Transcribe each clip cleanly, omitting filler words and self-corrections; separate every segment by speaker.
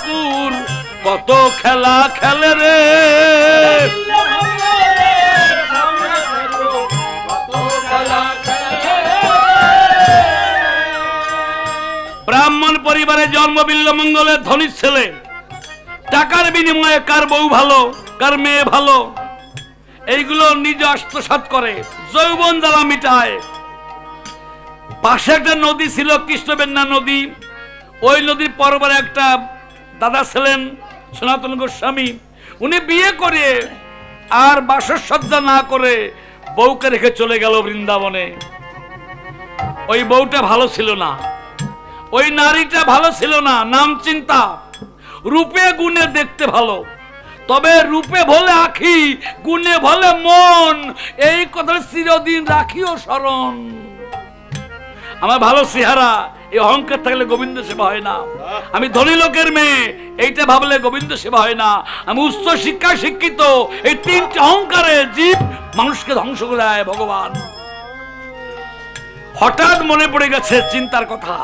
Speaker 1: ঠাকুর কত খেলা খেলে রে, ব্রাহ্মণ পরিবারে জন্ম বিল্লমঙ্গলের ধনীর ছেলে, টাকার বিনিময়ে কার বউ ভালো কার মেয়ে ভালো এইগুলো নিজে আত্মসাৎ করে, যৌবন জ্বালা মিটায়। পাশে একটা নদী ছিল কৃষ্ণবেন্না নদী, ওই নদীর পরবারে একটা দাদা ছিলেন সনাতন গোস্বামী, উনি বিয়ে করে আর বাসসজ্জা না করে বউকে রেখে চলে গেল বৃন্দাবনে। ওই বউটা ভালো ছিল না, ওই নারীটা ভালো ছিল না, নাম চিন্তা, রূপে গুণে দেখতে ভালো, তবে রূপে ভলে আখি গুণে ভলে মন, এই কথা চিরদিন রাখিও স্মরণ। আমার ভালো চেহারা, এই অহংকার থাকলে গোবিন্দ সেবা হয় না। আমি ধনী লোকের মেয়ে, এইটা ভাবলে গোবিন্দ সেবা হয় না। আমি উচ্চ শিক্ষা শিক্ষিত, এই তিনটি অহংকারে জীব মানুষকে ধ্বংস করে দেয় ভগবান। হঠাৎ মনে পড়ে গেছে চিন্তার কথা,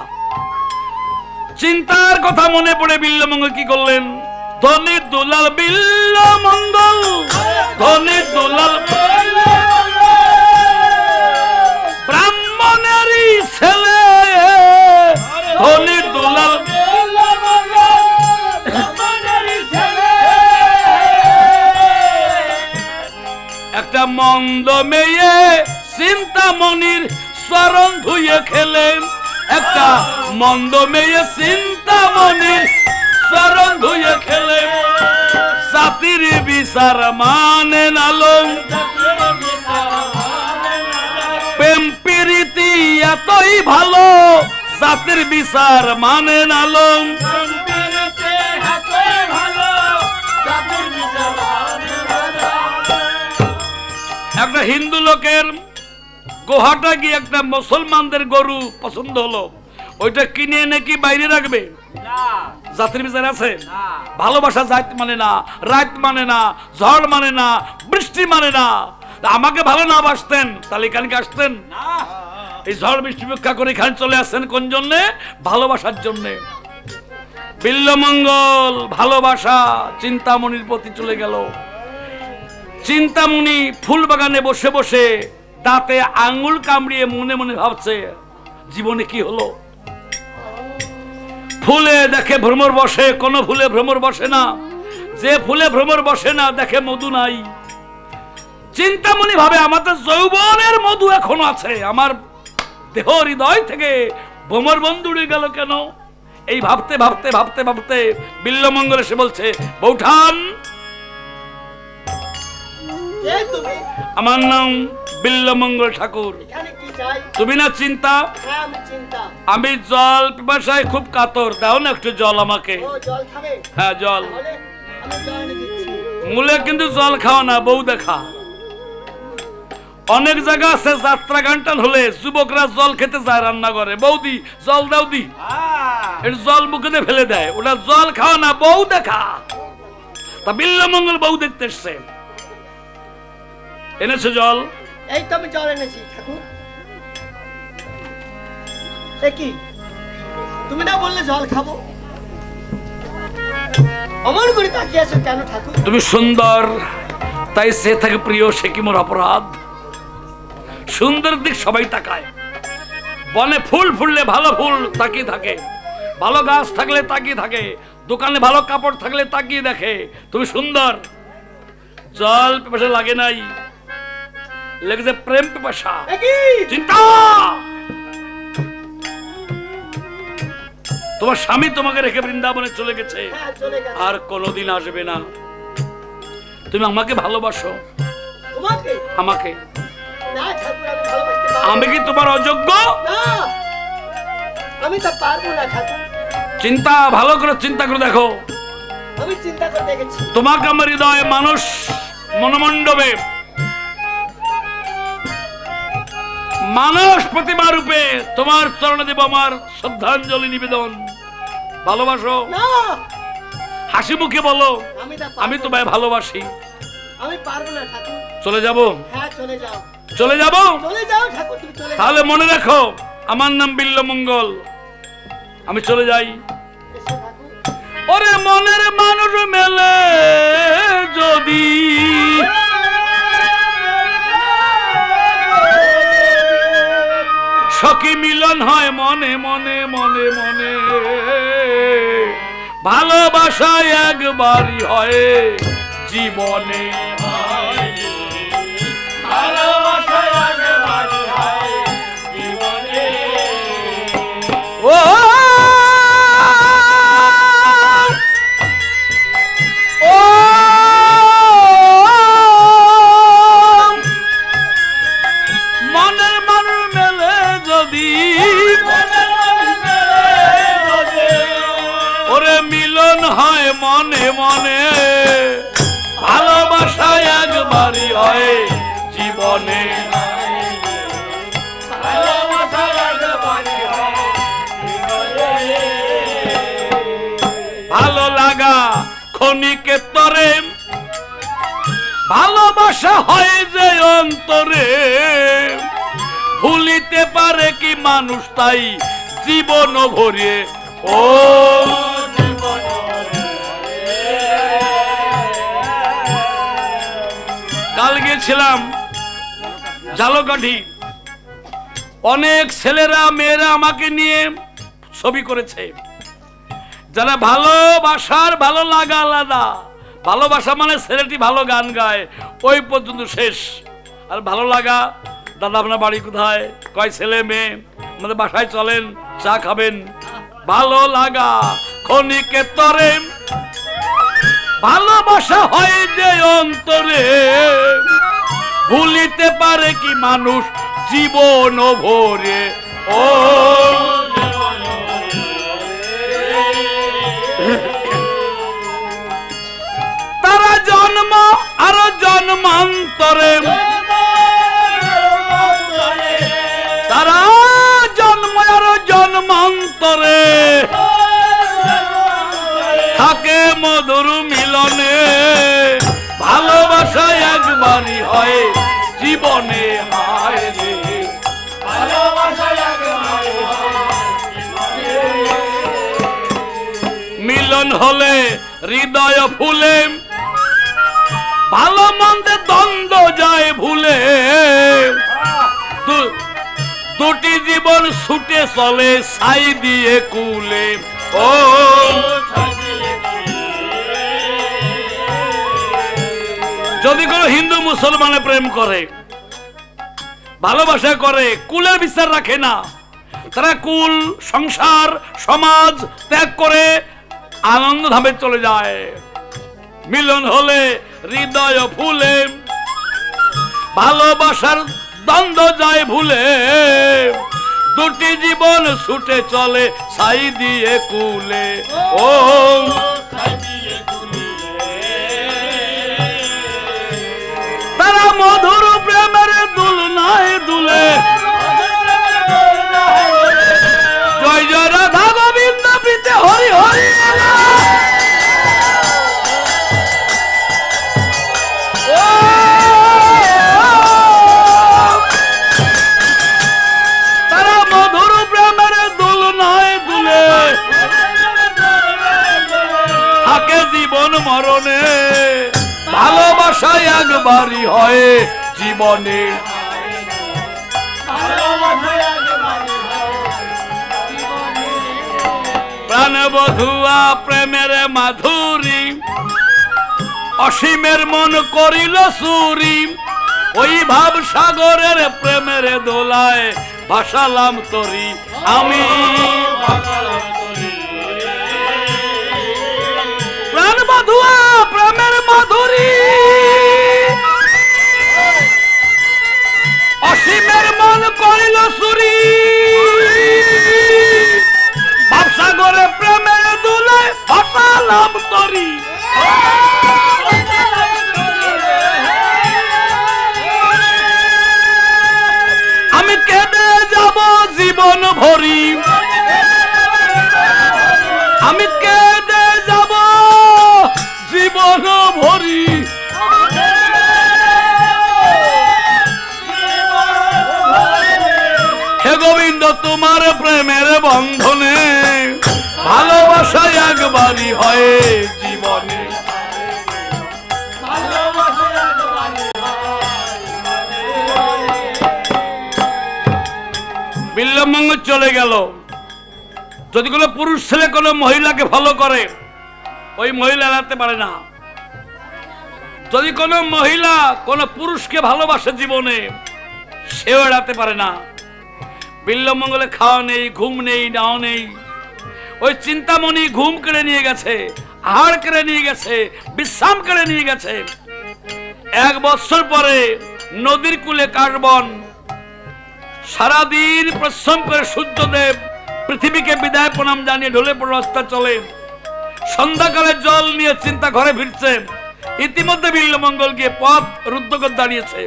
Speaker 1: চিন্তার কথা মনে পড়ে বিল্লমঙ্গল কি করলেন, ধনী দুলাল বিল্লমঙ্গল, ধনী দুলাল ব্রাহ্মণেরই ছেলে, ধনী দুলাল একটা মন্দ মেয়ে চিন্তামণির চরণ ধুয়ে খেলে, একটা মন্দ মেয়ে চিন্তামণির চরণ ধুয়ে খেলে, জাতির বিচার মানে নালম, প্রেম প্রীতি এতই ভালো, জাতির বিচার মানে নালম। একটা হিন্দু লোকের গোহাটা গিয়ে একটা মুসলমানদের গরু পছন্দ হলো, ওইটা কিনে এনে কি বাইরে রাখবে? জাতির বিচার আছে? ভালোবাসা জাত মানে না, রাত মানে না, ঝড় মানে না, বৃষ্টি মানে না। আমাকে ভালো না বাসতেন তাহলে এখানকে আসতেন? এই ঝড় বৃষ্টি উপেক্ষা করে এখানে চলে আসছেন কোন জন্যে? ভালোবাসার জন্যে। বিল্লমঙ্গল ভালোবাসা চিন্তামণির প্রতি চলে গেল। চিন্তামণি ফুল বাগানে বসে বসে দাঁতে আঙ্গুল কামড়িয়ে মনে মনে ভাবছে জীবনে কি হলো। ফুলে দেখে ভ্রমর বসে, কোন ফুলে ভ্রমর বসে না, যে ফুলে ভ্রমর বসে না দেখে মধু নাই। চিন্তামণি ভাবে আমাদের যৌবনের মধু এখনো আছে, আমার দেহ হৃদয় থেকে ভ্রমর বন্ধু উড়ে গেল কেন? এই ভাবতে ভাবতে ভাবতে ভাবতে বিল্লমঙ্গল এসে বলছে, বৌঠান আমার নাম বিল্লমঙ্গল ঠাকুর, তুমি না চিন্তা? আমি জল পিপাসায় খুব কাতর, দাও না একটু জল আমাকে। হ্যাঁ জল। মূলে কিন্তু জল খাও না, বউ দেখা। অনেক জায়গা আছে যাত্রা গানটান হলে যুবকরা জল খেতে যায় রান্না করে, বৌদি জল দাও দি, জল মুখে ফেলে দেয়, ওটা জল খাও না, বউ দেখা। তা বিল্লমঙ্গল বউ দেখতে এসছে, এনেছে জল।
Speaker 2: এই তো আমি জল এনেছি ঠাকুর। কি তুমি না বললে জল খাবো? অমন করে তাকিয়ে আছো কেন ঠাকুর? তুমি সুন্দর তাই সে থাকে প্রিয়, সে কি মোর অপরাধ? সুন্দর দিক সবাই তাকায়, বনে ফুল ফুললে ভালো ফুল তাকিয়ে থাকে, ভালো গাছ থাকলে তাকিয়ে থাকে, দোকানে ভালো কাপড় থাকলে তাকিয়ে দেখে। তুমি সুন্দর, জল পিপাসা লাগে নাই, লেগেছে প্রেম পিপাসা। চিন্তা, তোমার স্বামী তোমাকে রেখে বৃন্দাবনে চলে গেছে, আর কোনোদিন আসবে না। তুমি আমাকে ভালোবাসো? আমাকে? আমি কি তোমার অযোগ্য? আমি তো পারবো না ঠাকুর। চিন্তা, ভালো করে চিন্তা করে দেখো। আমি চিন্তা করে দেখেছি, তোমাকে আমার হৃদয়ে মানুষ মনমণ্ডপে মানস প্রতিমা রূপে তোমার চরণে দেব আমার শ্রদ্ধাঞ্জলি নিবেদন। ভালোবাসো? হাসি মুখে বলো আমি তোমায় ভালোবাসি। আমি পারবো না ঠাকুর। চলে যাব? হ্যাঁ চলে যাও। চলে যাব? চলে যাও ঠাকুর, তুমি চলে যাও। তাহলে মনে রাখো আমার নাম বিল্লমঙ্গল, আমি চলে যাই। ওরে মন
Speaker 1: কি মিলন হয় মনে মনে মনে মনে, ভালোবাসা একবারই হয় জীবনে, ভালোবাসা একবারই হয় জীবনে। ও মনের মানুষ মেলে যদি, ওরে মিলন হয় মনে মনে, ভালোবাসা একবারই হয় জীবনে, ভালো লাগা ক্ষণিকে তরে, ভালোবাসা হয় যে অন্তরে, ভুলিতে পারে কি মানুষ তাই জীবন ভরে। ও কাল গেছিলাম ঝালকাঠি, অনেক ছেলেরা মেয়েরা আমাকে নিয়ে ছবি করেছে। যারা ভালোবাসার ভালো লাগা আলাদা, ভালোবাসা মানে ছেলেটি ভালো গান গায় ওই পর্যন্ত শেষ, আর ভালো লাগা দাদা আপনার বাড়ি কোথায়, কয় ছেলে মেয়ে, আমাদের বাসায় চলেন চা খাবেন, ভালো লাগা ক্ষণিকে তরে, ভালোবাসা হয় যে অন্তরে, ভুলিতে পারে কি মানুষ জীবন ভরে। ও তারা জন্ম আর জন্মান্তরে, তারা জন্ম আর জন্মান্তরে, থাকে মধুর মিলনে, ভালোবাসা একবারই হয় জীবনে, হায় রে ভালোবাসা একবারই হয় জীবনে। মিলন হলে হৃদয় ফুলে, ভালো মন্দে দ্বন্দ্ব যায় ভুলে, দুটি জীবন ছুটে চলে ছাই দিয়ে কুলে। ও যদি কোনো হিন্দু মুসলমানে প্রেম করে, ভালোবাসা করে, কুলের বিচার রাখে না, তারা কুল সংসার সমাজ ত্যাগ করে আনন্দ ধামে চলে যায়। মিলন হলে হৃদয় ফুলে, ভালোবাসার দ্বন্দ্ব যায় ভুলে, দুটি জীবন ছুটে চলে ছাই দিয়ে কুলে। ও তারা মধুর প্রেমের দুলনায় দুলে, জয় জয় রাধা গোবিন্দ প্রীতে হরি হরি। তারা মধুর প্রেমের দুলনায় দুলে, থাকে জীবন মরণে, ভালোবাসা একবারই হয় জীবনে। প্রাণ বধুয়া প্রেমের মাধুরী, অসীমের মন করিল চুরি, ওই ভাব সাগরের প্রেমের দোলায় ভাসালাম তরি আমি। প্রাণ বধুয়া প্রেমের মাধুরী, অসীমের মন করিল চুরি, ভাবসাগরে প্রেমের দোলায় ভাসালাম তরি। আমি কেঁদে যাব জীবন ভরি, আমি কেঁদে যাব জীবন ভরি, হে গোবিন্দ তোমার প্রেমের বন্ধনে, ভালোবাসা একবারই হয় জীবনে। বিল্ল
Speaker 2: বিল্লমঙ্গল চলে গেল। যদি কোনো পুরুষ ছেলে কোনো মহিলাকে ফলো করে, ওই মহিলা এড়াতে পারে না। যদি কোনো মহিলা কোনো পুরুষকে ভালোবাসে জীবনে, সেও এড়াতে পারে না। বিল্লমঙ্গলে খাওয়া নেই, ঘুম নেই, নাও নেই। ওই চিন্তামণি ঘুম কেড়ে নিয়ে গেছে, আহার কেড়ে নিয়ে গেছে, বিশ্রাম কেড়ে নিয়ে গেছে। 1 বছর পরে নদীর কূলে কাশবন, সারাদিন পরিশ্রম করে সূর্যদেব পৃথিবীকে বিদায় প্রণাম জানিয়ে ঢলে পড়ে রাস্তা চলে। সন্ধ্যাকালে জল নিয়ে চিন্তা ঘরে ফিরছে। ইতিমধ্যে বিল্লমঙ্গল গিয়ে পথ রুদ্ধ করে দাঁড়িয়েছে।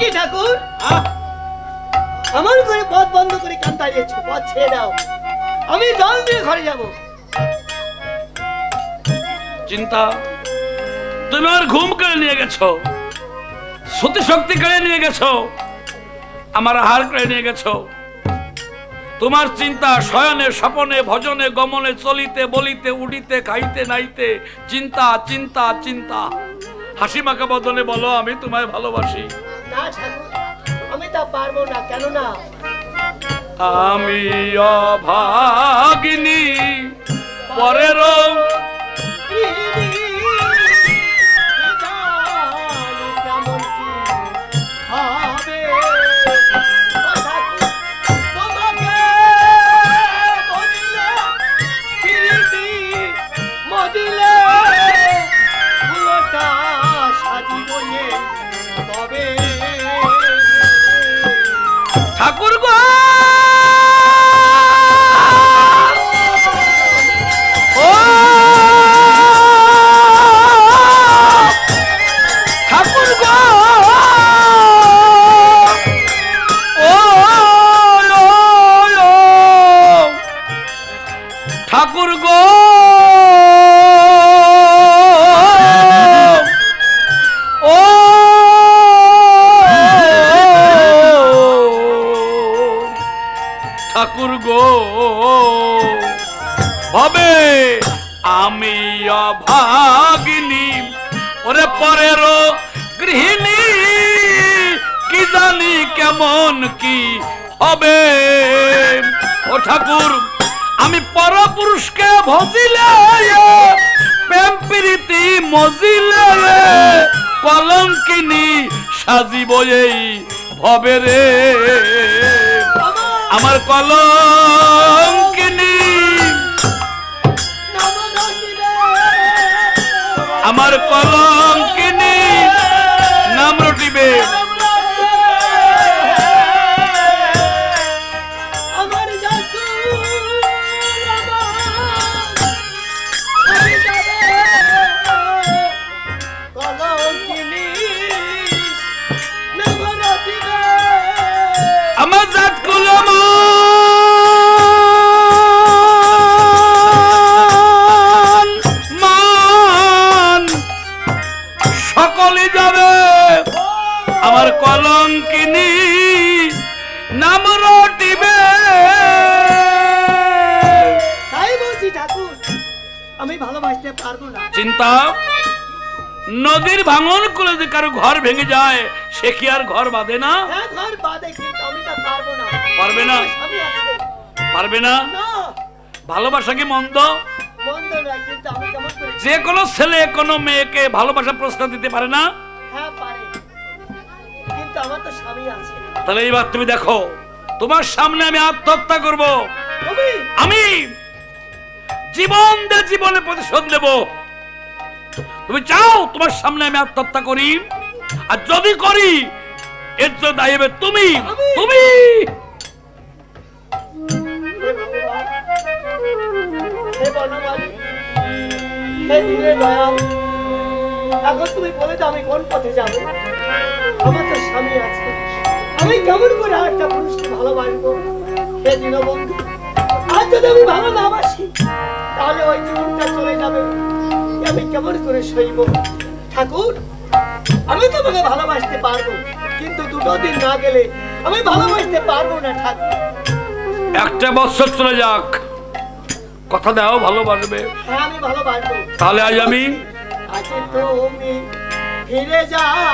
Speaker 3: কি ঠাকুর, আমার ঘরে পথ বন্ধ করে কান দাঁড়িয়েছো? পথ ছেড়ে দাও, আমি জল দিয়ে ঘরে যাব।
Speaker 2: চিন্তা, তুমি আর ঘুম কেড়ে নিয়ে গেছো, শ্রুতি শক্তি কেড়ে নিয়ে গেছো, আমার আহার কেড়ে নিয়ে গেছো। তোমার চিন্তা শয়নে স্বপনে ভজনে গমনে চলিতে বলিতে উঠিতে খাইতে নাইতে চিন্তা চিন্তা চিন্তা। হাসি মাখা বদনে বলো আমি তোমায় ভালোবাসি।
Speaker 3: না ঠাকুর, আমি তা পারবো না। কেন না?
Speaker 2: আমি অভাগিনী পরের ঠাকুর গো, ও ঠাকুর গো, ও ঠাকুর গো, ও ঠাকুর গো, হবে আমি অভাগিনী ওরে পরের গৃহিণী, কি জানি কেমন কি হবে। ও ঠাকুর, আমি পরপুরুষকে ভজিলে প্রেম প্রীতি মজিলে কলঙ্কিনী সাজিব এই ভবে রে। আমার কলঙ্কিনী, আমার কলঙ্কিনী নাম রটিবে। আমার জাত কুলম মান সকলে যাবে, আমার কলঙ্কিনী নাম রটিবে।
Speaker 3: তাই বলছি ঠাকুর, আমি ভালোবাসতে পারবো না।
Speaker 2: চিন্তা, নদীর ভাঙন করে যদি কারো ঘর ভেঙে যায়, সে কি আর ঘর বাঁধে না?
Speaker 3: হ্যাঁ, ঘর বাঁধে, কিন্তু আমি তা পারবো না।
Speaker 2: পারবে না?
Speaker 3: আমি আছি।
Speaker 2: পারবে না?
Speaker 3: না,
Speaker 2: ভালোবাসা কি মন্দ?
Speaker 3: বন্ধ না, কিন্তু আমি কেমন করে?
Speaker 2: যে কোনো ছেলে কোনো মেয়েকে ভালোবাসা প্রস্তাব দিতে পারে না?
Speaker 3: হ্যাঁ পারে, কিন্তু আমার তো স্বামী আছে।
Speaker 2: তাহলে এইবার তুমি দেখো, তোমার সামনে আমি আত্মহত্যা করব। আমি জীবন দিয়ে জীবনে প্রতিশোধ নেব। তুমি চাও তোমার সামনে আমি আত্মহত্যা করি? আর যদি করি, এর জন্য দায়ী হবে তুমি। তুমি
Speaker 3: এখন তুমি বলে দাও আমি কোন পথে যাবো? আমার তো স্বামী আছে, আমি কেমন করে আরেকটা পুরুষকে ভালোবাসবো? হে দীনবন্ধু, আর যদি আমি ভালো না বাসি, তাহলে ওই জীবনটা চলে যাবে, আমি কেমন করে সইব? ঠাকুর, আমি তোমাকে ভালোবাসতে পারবো, কিন্তু 2 দিন না গেলে আমি ভালোবাসতে পারবো না। ঠাকুর,
Speaker 2: 1 বছর চলে যাক, কথা দাও ভালোবাসবে।
Speaker 3: হ্যাঁ, আমি ভালোবাসবো।
Speaker 2: তাহলে আজ আমি
Speaker 3: আজকে তুমি ফিরে যাও।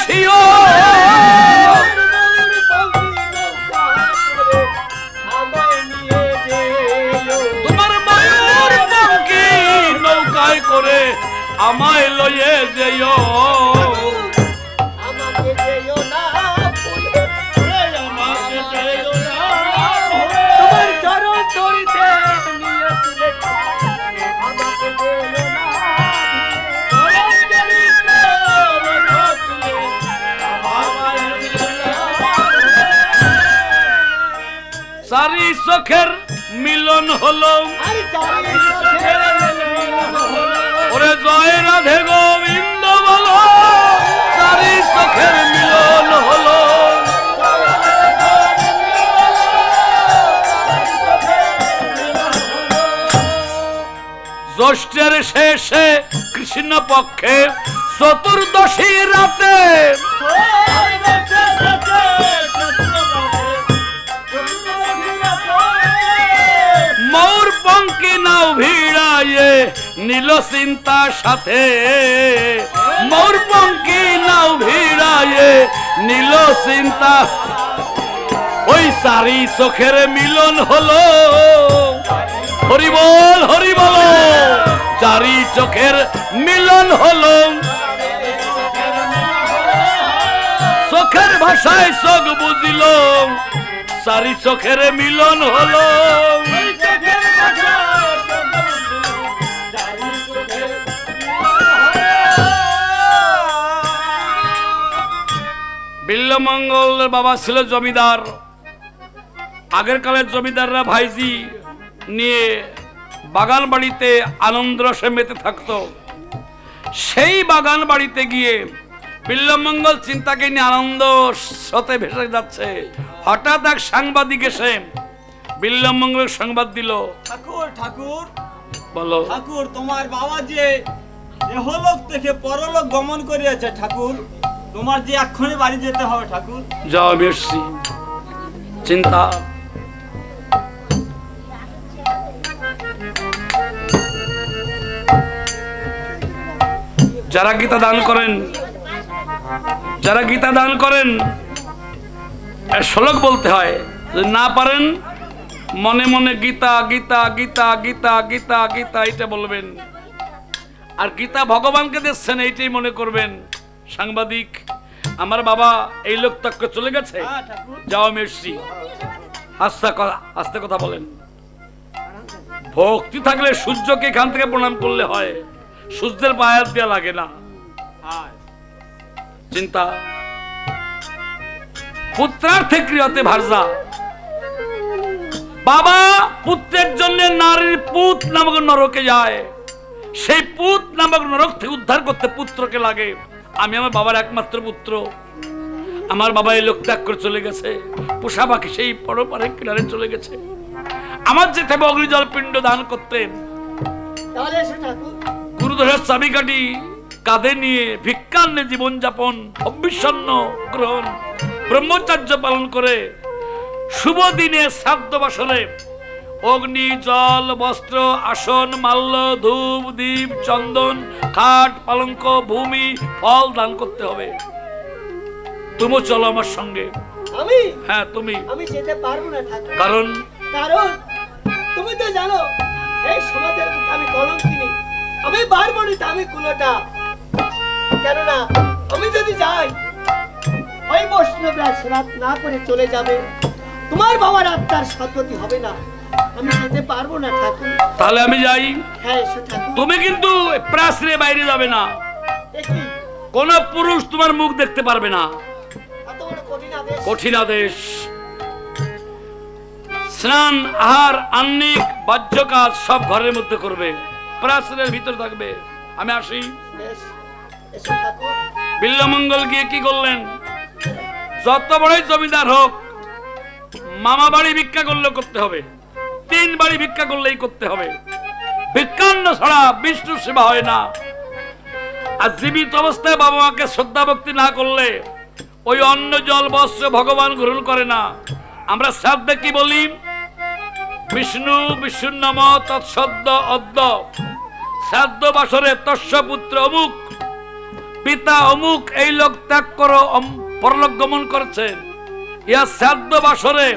Speaker 2: আসিও। তোমার ময়ূর পঙ্খী নৌকায় করে আমায় লয়ে যেও।
Speaker 3: তোমার চরণ ধরিতে নিয়েছিলে আমাকে যেও না।
Speaker 2: চারি চোখের মিলন হলো, ওরে জয় রাধে গোবিন্দ বলো, চারি চোখের মিলন হলো। জ্যৈষ্ঠের শেষে কৃষ্ণ পক্ষে চতুর্দশী রাতে ময়ূর পঙ্খী নাও ভিড়ায়ে নীল চিন্তা সাথে, ময়ূর পঙ্খী নাও ভিড়ায়ে নীল চিন্তা, ওই চারি চোখের মিলন হলো। হরি বল হরি বল, চারি চোখের মিলন হলো। চোখের ভাষায় চোখ বুঝিল, চারি চোখের মিলন হলো। বিল্লমঙ্গলের বাবা ছিল জমিদার। আগের কালের জমিদাররা ভাইজি নিয়ে বাগান বাড়িতে আনন্দ রসে মেতে থাকতো। সেই বাগান বাড়িতে গিয়ে বিল্লমঙ্গল চিন্তাকে নিয়ে আনন্দ স্রোতে ভেসে যাচ্ছে। হঠাৎ এক সাংবাদিক এসে বিল্লমঙ্গলের সংবাদ দিল।
Speaker 4: ঠাকুর ঠাকুর
Speaker 2: বলো
Speaker 4: ঠাকুর, তোমার বাবা যে এহলোক থেকে পরলোক গমন করিয়াছে ঠাকুর, তোমার যে এক্ষুনি বাড়ি যেতে হবে ঠাকুর।
Speaker 2: যাও বেশি চিন্তা। যারা গীতা দান করেন, যারা গীতা দান করেন শ্লোক বলতে হয়, যদি না পারেন মনে মনে গীতা গীতা গীতা গীতা গীতা গীতা এটা বলবেন। আর গীতা ভগবানকে দিচ্ছেন এইটাই মনে করবেন। সাংবাদিক, আমার বাবা এই লোক তক্ক চলে গেছে, যাও মেসি আস্তে কথা বলেন। ভক্তি থাকলে সূর্যকে এখান থেকে প্রণাম করলে হয়, সূর্যের পায়ে দেওয়া লাগে না। চিন্তা পুত্রার্থে ক্রিয়াতে ভার্যা। বাবা পুত্রের জন্য নারীর পুত নামক নরকে যায়, সেই পুত নামক নরক থেকে উদ্ধার করতে পুত্রকে লাগে। আমি আমার বাবার একমাত্র পুত্র, আমার বাবা এই লোক ত্যাগ করে চলে গেছে, পোষা পাখি সেই পরপারে কিনারে চলে গেছে। আমার যেতে হবে অগ্নিজল পিণ্ড দান করতে। গুরুদশের চাবিকাঠি কাঁধে নিয়ে ভিক্ষান্নে জীবন যাপন, অবিচ্ছন্ন গ্রহণ, ব্রহ্মচর্য পালন করে শুভ দিনে শ্রাদ্ধ বাসনে অগ্নি জল বস্ত্র আসন মাল্য ধূপ দীপ চন্দন খাট পালঙ্ক ভূমি ফল দান করতে হবে। তুমি চলো আমার সঙ্গে।
Speaker 3: আমি?
Speaker 2: হ্যাঁ তুমি।
Speaker 3: আমি যেতে পারবো না ঠাকুর।
Speaker 2: কারণ?
Speaker 3: কারণ তুমি তো জানো এই সমাজের মুখে আমি কলঙ্কিনী, আমি পারবো না, আমি কুলোটা। কেননা আমি যদি যাই ওই বৈষ্ণবরা শ্রাদ্ধ না করে চলে যাবে, তোমার বাবার আত্মার সদ্গতি হবে না, আমি যেতে পারবো না ঠাকুর।
Speaker 2: তাহলে আমি যাই।
Speaker 3: হ্যাঁ এসো ঠাকুর।
Speaker 2: তুমি কিন্তু প্রাসাদের বাইরে যাবে না,
Speaker 3: দেখি
Speaker 2: কোন পুরুষ তোমার মুখ দেখতে পারবে না।
Speaker 3: এত বড় কঠিন আদেশ।
Speaker 2: কঠিন আদেশ। স্নান আহার আহ্নিক বাহ্য কাজ সব ঘরের মধ্যে করবে, প্রাসাদের ভিতর থাকবে। আমি আসি।
Speaker 3: বেশ এসো ঠাকুর।
Speaker 2: বিল্লমঙ্গল গিয়ে কি করলেন? যত বড়ই জমিদার হোক মামা বাড়ি ভিক্ষা করলে করতে হবে, 3 বাড়ি ভিক্ষা করলেই করতে হবে। ভিক্ষান্ন ছাড়া বিষ্ণু সেবা হয় না। আর জীবিত অবস্থায় বাবা মাকে শ্রদ্ধা ভক্তি না করলে ওই অন্ন জল বস্ত্র ভগবান গ্রহণ করে না। আমরা শ্রাদ্ধে কি বলি? বিষ্ণু বিষ্ণু নম তৎসদ্য অদ্য শ্রাদ্ধ বাসরে তস্য পুত্র অমুক। পিতা অমুক এই লোক ত্যাগ করো, পরলোক গমন করছে, ইয়া শ্রাদ্ধ বাসরে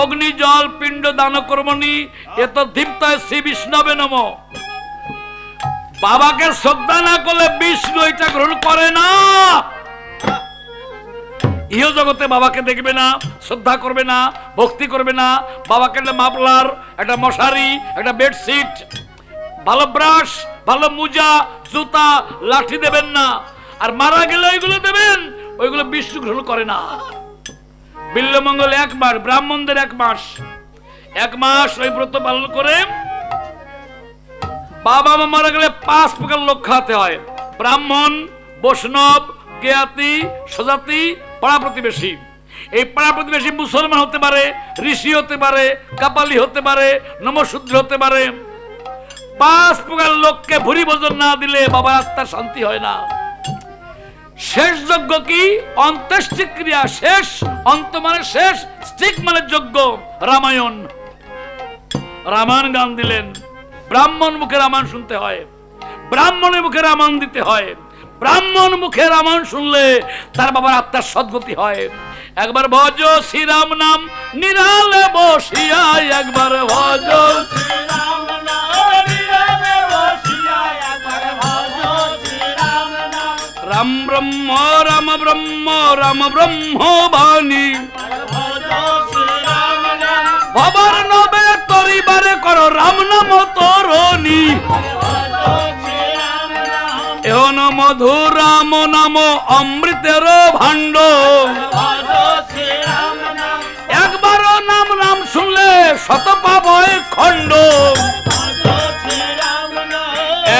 Speaker 2: অগ্নি জল পিণ্ড দান কর্মণি এত দীপ্তায় শ্রী বিষ্ণবে নম। বাবাকে শ্রদ্ধা না করলে বিষ্ণু এটা গ্রহণ করে না। ইহ জগতে বাবাকে দেখবে না, শ্রদ্ধা করবে না, ভক্তি করবে না। বাবাকে একটা মাফলার, একটা মশারি, একটা বেডশিট, ভালো ব্রাশ, ভালো মোজা, জুতা, লাঠি দেবেন না। আর মারা গেলে ওইগুলো দেবেন, ওইগুলো বিষ্ণু গ্রহণ করে না। বিল্লমঙ্গল 1 মাস, ব্রাহ্মণদের 1 মাস, 1 মাস ওই ব্রত পালন করে বাবা মা মারা গেলে 5 প্রকার লোক খাওয়াতে হয়। ব্রাহ্মণ, বৈষ্ণব, জ্ঞাতি, স্বজাতি, পাড়া প্রতিবেশী। এই পাড়া প্রতিবেশী মুসলমান হতে পারে, ঋষি হতে পারে, কাপালি হতে পারে, নমশূদ্র হতে পারে। 5 প্রকার লোককে ভুরি ভোজন না দিলে বাবার আত্মার শান্তি হয় না। শেষ যজ্ঞ কি? অন্ত্যেষ্টি ক্রিয়া। শেষ, অন্ত মানে শেষ, স্টিক মানে যজ্ঞ। রামায়ণ, রামায়ণ গান দিলেন। ব্রাহ্মণ মুখে রামায়ণ শুনতে হয়, ব্রাহ্মণের মুখে রামায়ণ দিতে হয়। ব্রাহ্মণ মুখে রামায়ণ শুনলে তার বাবার আত্মার সদ্গতি হয়। একবার ভজ শ্রীরাম নাম নিরালে বসিয়া, একবার ভজ শ্রীরাম নাম নিরালে বসিয়া, একবার ভজ শ্রীরাম নাম। রাম ব্রহ্ম রাম ব্রহ্ম রাম ব্রহ্ম বাণী, ভবর নবে তরিবারে করো রাম নাম তরণী। এহন মধু রাম নাম অমৃতের ভাণ্ড, একবার নাম নাম শুনলে শত পাপ হয় খণ্ড।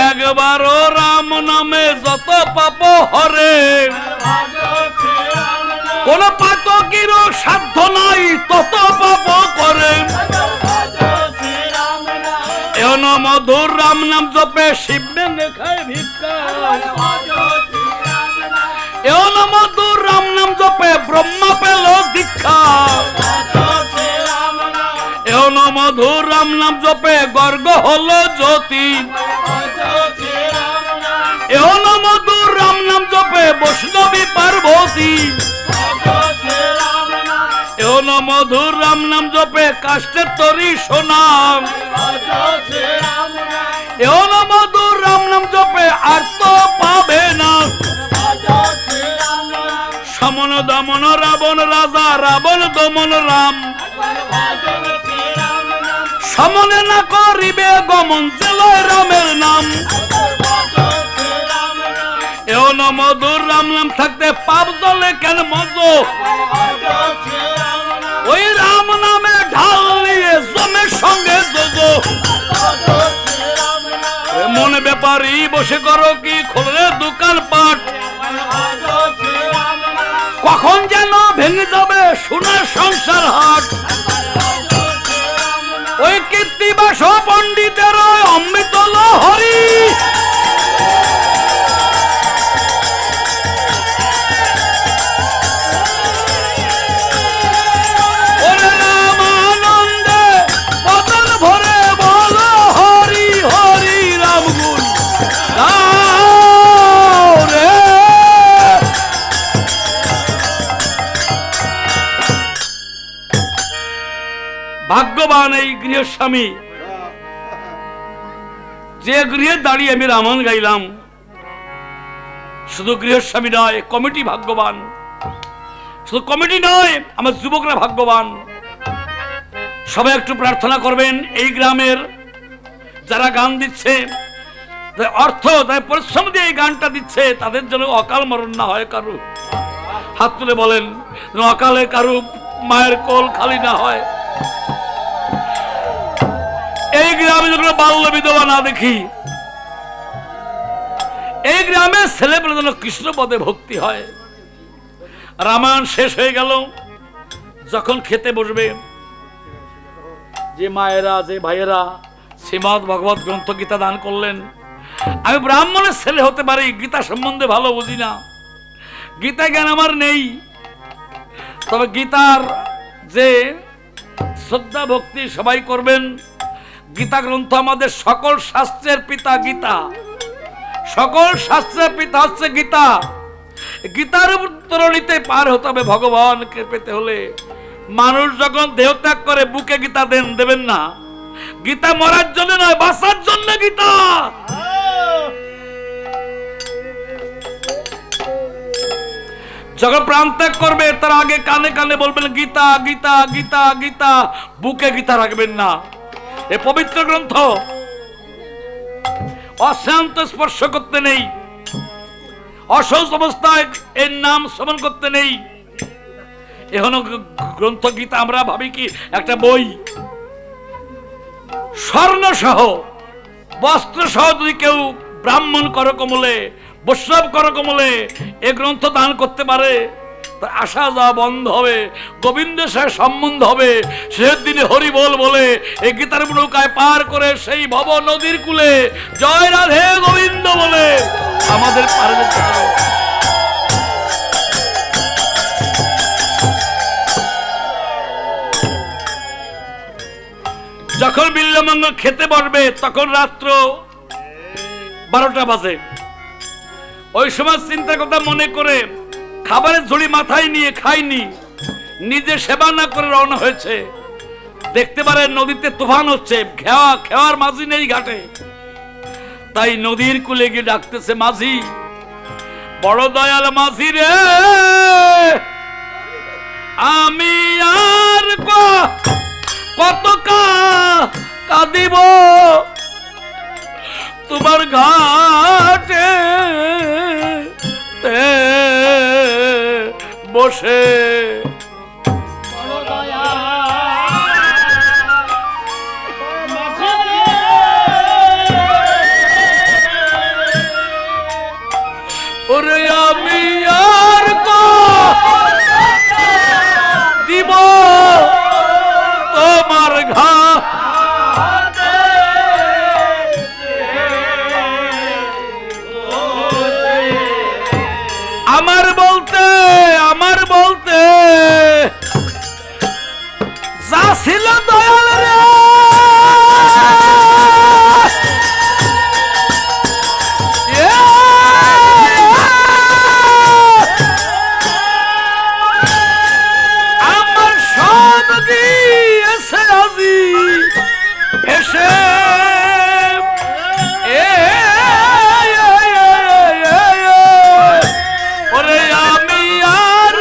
Speaker 2: একবার রাম নামে যত পাপ হরে, কোন পাতকের সাধ্য নাই তত পাপ করে। এহন মধুর রাম নাম জপে শিব খায় ভিক্ষা, এহন মধুর রাম নাম জপে ব্রহ্মা পেল দীক্ষা। এহন মধুর রাম নাম জপে গর্গ হলো জ্যোতি, এহন মধুর রাম নাম জপে বৈষ্ণবী পার্বতী। এহন মধুর রাম নাম জপে কাষ্টের তরি সোনা, এহন মধুর রাম নাম জপে আর তো পাবে না। সমন দমন রাবণ রাজা, রাবণ দমন রাম, সমনে না করিবে গমন জেলয় রামের নাম। এহন মধুর রাম নাম থাকতে পাপ জলে কেন মজ, ওই রাম নামে ঢাল নিয়ে জমের সঙ্গে যোজো। মনে ব্যাপারী বসে করো কি খোলে দোকান পাট, কখন যেন ভেঙে যাবে সোনার সংসার হাট। ওই কীর্তিবাস পণ্ডিতের অমৃত লহরী, ভাগ্যবান এই গৃহস্বামী যে গৃহে দাঁড়িয়ে আমি রামায়ণ গাইলাম। শুধু গৃহস্বামী নয়, কমিটি ভাগ্যবান। শুধু কমিটি নয়, আমার যুবকরা ভাগ্যবান। সবাই একটু প্রার্থনা করবেন এই গ্রামের যারা গান দিচ্ছে, অর্থ তাই পরিশ্রম দিয়ে এই গানটা দিচ্ছে, তাদের জন্য অকাল মরণ না হয় কারু। হাত তুলে বলেন অকালে কারু মায়ের কোল খালি না হয়। এই গ্রামে যখন বাল্য বিধবা না দেখি, এই গ্রামে ছেলেপেলে যেন কৃষ্ণ পদে ভক্তি হয়। রামায়ণ শেষ হয়ে গেল, যখন খেতে বসবে যে মায়েরা, যে ভাইয়েরা শ্রীমদ্ ভগবত গ্রন্থ গীতা দান করলেন, আমি ব্রাহ্মণের ছেলে হতে পারি, গীতা সম্বন্ধে ভালো বুঝি না, গীতা জ্ঞান আমার নেই, তবে গীতার যে শ্রদ্ধা ভক্তি সবাই করবেন। গীতা গ্রন্থ আমাদের সকল শাস্ত্রের পিতা গীতা, সকল শাস্ত্রের পিতা হচ্ছে গীতা। গীতার উত্তরণীতে পার হতে হবে ভগবানকে পেতে হলে। মানুষ যখন দেহত্যাগ করে বুকে গীতা দেবেন না। গীতা মরার জন্য নয়, বাঁচার জন্য গীতা। যখন প্রাণ ত্যাগ করবে তার আগে কানে কানে বলবেন গীতা গীতা গীতা গীতা, বুকে গীতা রাখবেন না। এ পবিত্র গ্রন্থ, অশান্ত স্পর্শ করতে নেই, অসহজ অবস্থায় এর নাম স্মরণ করতে নেই। এখন গ্রন্থ গীতা আমরা ভাবি কি একটা বই। স্বর্ণ সহ বস্ত্র সহ যদি কেউ ব্রাহ্মণ করকমলে, বৈষ্ণব করকমলে এ গ্রন্থ দান করতে পারে, তার আসা যাওয়া বন্ধ হবে, গোবিন্দের সাথে সম্বন্ধ হবে। শেষ দিনে হরি বল বলে এই গীতার নৌকায় পার করে সেই ভব নদীর কূলে জয় রাধে গোবিন্দ বলে আমাদের পার যেতে হবে। যখন বিল্বমঙ্গল খেতে বসবে তখন রাত্র 12টা বাজে। ওই সময় চিন্তা কথা মনে করে খাবারের ঝুড়ি মাথায় নিয়ে খায়নি, নিজে সেবা না করে রওনা হয়েছে। দেখতে পারে নদীতে তুফান হচ্ছে, খেওয়ার মাঝি নেই ঘাটে। তাই নদীর কূলে গিয়ে ডাকতেছে, মাঝি, বড় দয়াল মাঝি রে, আমি আর কত কাঁদিব তোমার ঘাটে বসে। ওরে আমি আর দিব তোমার ঘাটে, আমার বলতে যা ছিল দয়াল রে, আমার সব দিয়েছে আজি এসে। ওরে আমি আর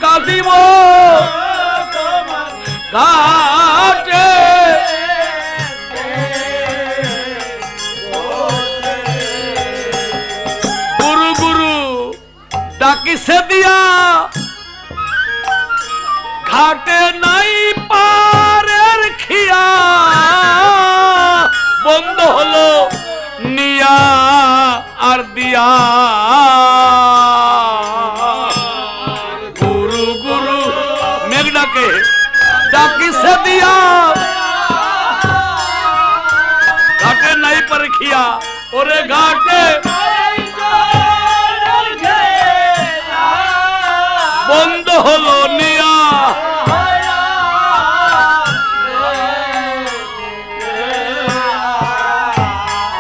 Speaker 2: কাঁদিব ঘাটে, গুরু গুরু ডাকিছে দিয়া ঘাটে নাই পারের খিয়া, বন্ধ হলো নিয়া আর দিয়া। গুরু গুরু মেঘনাকে ডাকিছে দিয়া ঘাটে নাই পারে খিয়া, ওরে ঘাটে বন্ধ হলো নিয়া।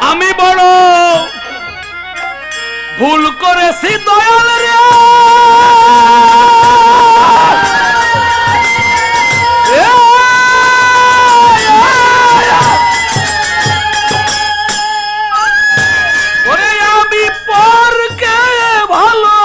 Speaker 2: আমি বড় ভুল করেছি দয়াল রে, ওরে আমি পরকে ভালো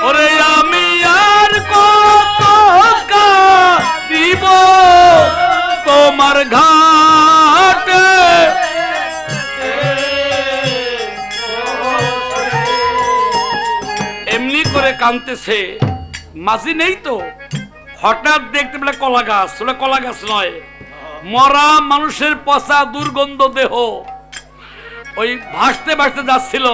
Speaker 2: ওরে আমি আর কত দিব তোমার ঘাটে। এমনি করে কাঁদতেছে, মাঝি নেই তো। হঠাৎ দেখতে পেলে কলা গাছ, কলা গাছ নয়, মরা মানুষের পচা দুর্গন্ধ দেহ ওই ভাসতে ভাসতে যাচ্ছিল।